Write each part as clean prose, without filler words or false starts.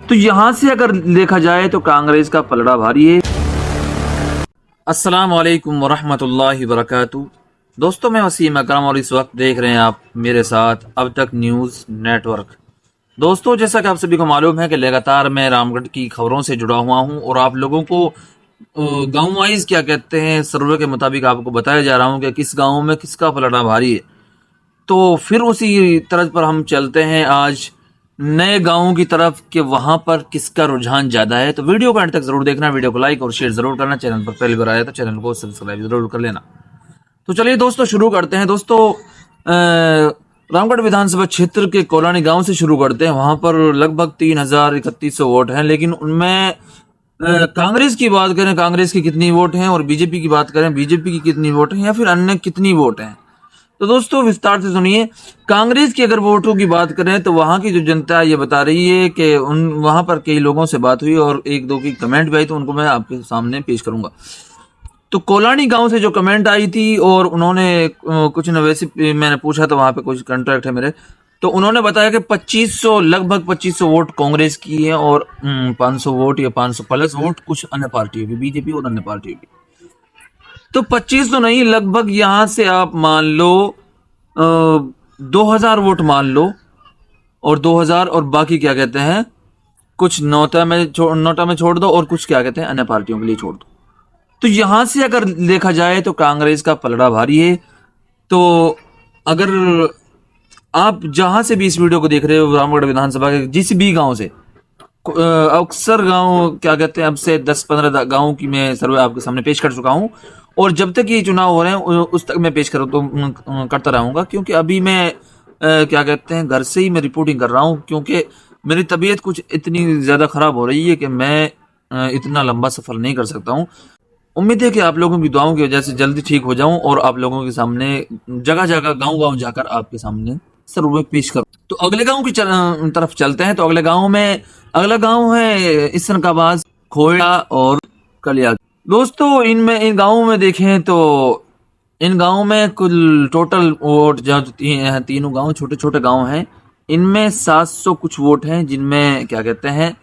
तो यहाँ से अगर देखा जाए तो कांग्रेस का पलड़ा भारी है। अस्सलाम वालेकुम वरहमतुल्लाहि वबरकातुहू। दोस्तों, मैं वसीम अकरम और इस वक्त देख रहे हैं आप मेरे साथ अब तक न्यूज़ नेटवर्क। दोस्तों, जैसा कि आप सभी को मालूम है कि लगातार मैं रामगढ़ की खबरों से जुड़ा हुआ हूं और आप लोगों को गांव वाइज क्या कहते हैं सर्वे के मुताबिक आपको बताया जा रहा हूं कि किस गांव में किसका पलड़ा भारी है। तो फिर उसी तरज पर हम चलते हैं आज नए गांवों की तरफ कि वहां पर किसका रुझान ज्यादा है। तो वीडियो को एंड तक जरूर देखना, वीडियो को लाइक और शेयर जरूर करना, चैनल पर पहली बार आया तो चैनल को सब्सक्राइब जरूर कर लेना। तो चलिए दोस्तों शुरू करते हैं। दोस्तों, रामगढ़ विधानसभा क्षेत्र के कोलानी गांव से शुरू करते हैं। वहां पर लगभग 3,3100 वोट हैं, लेकिन उनमें कांग्रेस की बात करें, कांग्रेस की कितनी वोट हैं, और बीजेपी की बात करें, बीजेपी की कितनी वोट हैं, या फिर अन्य कितनी वोट हैं। तो दोस्तों विस्तार से सुनिए। कांग्रेस की अगर वोटों की बात करें तो वहां की जो जनता ये बता रही है कि उन वहां पर कई लोगों से बात हुई और एक दो की कमेंट भी आई, तो उनको मैं आपके सामने पेश करूंगा। तो कोलानी गांव से जो कमेंट आई थी और उन्होंने कुछ न वैसे मैंने पूछा तो वहां पे कुछ कॉन्ट्रैक्ट है मेरे, तो उन्होंने बताया कि 2500 लगभग 2500 वोट कांग्रेस की है और 500 वोट या 500 प्लस वोट कुछ अन्य पार्टियों की, बीजेपी और अन्य पार्टियों की। तो 25 तो नहीं, लगभग यहां से आप मान लो 2000 वोट मान लो, और 2000 और बाकी क्या कहते हैं कुछ नोटा में छोड़ दो और कुछ क्या कहते हैं अन्य पार्टियों के लिए छोड़ दो। तो यहां से अगर देखा जाए तो कांग्रेस का पलड़ा भारी है। तो अगर आप जहां से भी इस वीडियो को देख रहे हो रामगढ़ विधानसभा के जिस भी गांव से, अक्सर गांव क्या कहते हैं अब से 10-15 गांव की मैं सर्वे आपके सामने पेश कर चुका हूं, और जब तक ये चुनाव हो रहे हैं उस तक मैं पेश करता रहूंगा, क्योंकि अभी मैं क्या कहते हैं घर से ही मैं रिपोर्टिंग कर रहा हूं, क्योंकि मेरी तबीयत कुछ इतनी ज्यादा खराब हो रही है कि मैं इतना लंबा सफर नहीं कर सकता हूं। उम्मीद है कि आप लोगों की दुआओं की वजह से जल्दी ठीक हो जाऊं और आप लोगों के सामने जगह जगह गांव गांव जाकर आपके सामने सर्वे पेश करूं। तो अगले गांव की तरफ चलते हैं। तो अगला गांव है इसनकाबाद, खोया और कलिया। दोस्तों, इन गांवों में देखें तो इन गांवों में कुल टोटल वोट जो तीनों गांव छोटे छोटे गांव हैं, इनमें 700 कुछ वोट हैं, जिनमें क्या कहते हैं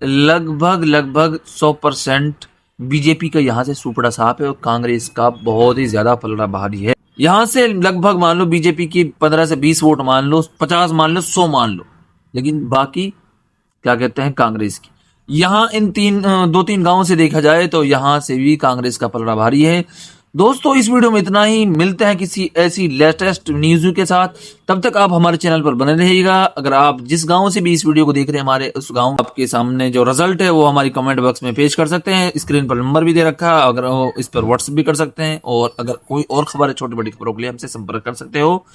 लगभग 100% बीजेपी का यहाँ से सुपड़ा साफ है और कांग्रेस का बहुत ही ज्यादा पलड़ा भारी है। यहाँ से लगभग मान लो बीजेपी की 15 से 20 वोट मान लो, 50 मान लो, 100 मान लो, लेकिन बाकी क्या कहते हैं कांग्रेस की। यहाँ इन दो तीन गांवों से देखा जाए तो यहाँ से भी कांग्रेस का पलड़ा भारी है। दोस्तों, इस वीडियो में इतना ही। मिलते हैं किसी ऐसी लेटेस्ट न्यूज के साथ। तब तक आप हमारे चैनल पर बने रहिएगा। अगर आप जिस गांव से भी इस वीडियो को देख रहे हैं, हमारे उस गांव आपके सामने जो रिजल्ट है वो हमारी कमेंट बॉक्स में पेश कर सकते हैं। स्क्रीन पर नंबर भी दे रखा है, अगर इस पर व्हाट्सएप भी कर सकते हैं, और अगर कोई और खबर है छोटी बड़ी खबरों के लिए हमसे संपर्क कर सकते हो।